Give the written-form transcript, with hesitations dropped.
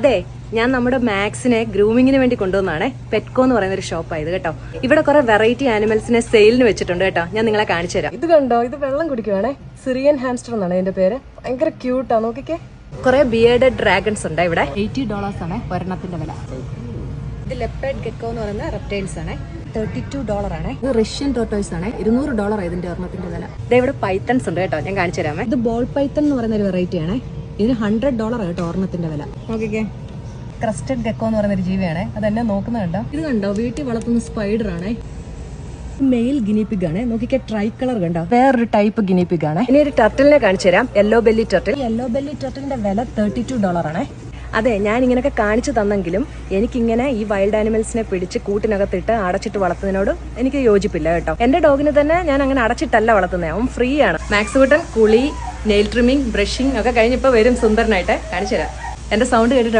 അതെ, ഞാൻ നമ്മുടെ മാക്സിനെ ഗ്രൂമിങ്ങിന് വേണ്ടി കൊണ്ടുവന്നാണ്. പെറ്റ്കോ എന്ന് പറയുന്ന ഒരു ഷോപ്പായത് കേട്ടോ. ഇവിടെ കുറെ വെറൈറ്റി ആനിമൽസിനെ സെയിലിന് വെച്ചിട്ടുണ്ട് കേട്ടോ. ഞാൻ നിങ്ങളെ കാണിച്ചു തരാം. ഇത് കണ്ടോ, ഇത് വെള്ളം കുടിക്കുവാണേ. സിറിയൻ ഹാംസ്റ്റർ എന്നാണ് ഇതിന്റെ പേര്. ഭയങ്കര ക്യൂട്ടാ, നോക്കിക്കേ. കുറെ ബിയർഡഡ് ഡ്രാഗൺസ് ഉണ്ട് ഇവിടെ. $80 ആണ് ഒരെണ്ണത്തിന്റെ വില. ഇത് ലെപ്പേർഡ് ഗെക്കോ എന്ന് പറയുന്ന റെപ്റ്റൈൽസ് ആണ്. $32 ആണ്. ഇത് റഷ്യൻ ടോട്ടോയ്സ് ആണ്. $200 ഇതിന്റെ ഒരെണ്ണത്തിന്റെ വില. ഇവിടെ പൈത്തൺസ് ഉണ്ട് കേട്ടോ, ഞാൻ കാണിച്ചു തരാമേ. ഇത് ബോൾ പൈത്തൺ എന്ന് പറയുന്ന ഒരു വെറൈറ്റി ആണ്. ഇതിന് $100 കേട്ടോ ഒരെണ്ണത്തിന്റെ വില. നോക്കിക്കേ, ക്രസ്റ്റഡ് ഗെക്കോ എന്ന് പറയുന്ന ഒരു ജീവിയാണ്. അതെന്നെ നോക്കുന്നുണ്ടോ? ഇത് കണ്ടോ, വീട്ടിൽ വളർത്തുന്ന സ്പൈഡർ ആണ്. മെയിൽ ഗിനിപിഗ് ആണ്. നോക്കിക്കേ, ട്രൈ കളർ കണ്ടോ, വേറൊരു ടൈപ്പ് ഗിനിപിഗ് ആണ്. ഇനി ഒരു ടർട്ടിലിനെ കാണിച്ചു തരാം. Yellow belly turtle. Yellow belly ടർട്ടിലിന്റെ വില $32 ആണ്. അതെ, ഞാൻ ഇങ്ങനെയൊക്കെ കാണിച്ചു തന്നെങ്കിലും എനിക്കിങ്ങനെ ഈ വൈൽഡ് ആനിമൽസിനെ പിടിച്ച് കൂട്ടിനകത്തിട്ട് അടച്ചിട്ട് വളർത്തുന്നതിനോട് എനിക്ക് യോജിപ്പില്ല കേട്ടോ. എന്റെ ഡോഗിനെ തന്നെ ഞാൻ അങ്ങനെ അടച്ചിട്ടല്ല വളർത്തുന്നത്. അവൻ ഫ്രീ ആണ്. മാക്സ് ബട്ടൺ കുളി, നെയിൽ ട്രിമ്മിങ്, ബ്രഷിംഗ് ഒക്കെ കഴിഞ്ഞിപ്പോ വരും സുന്ദരനായിട്ട്. കാണിച്ചു തരാം. എന്റെ സൗണ്ട് കേട്ടിട്ട്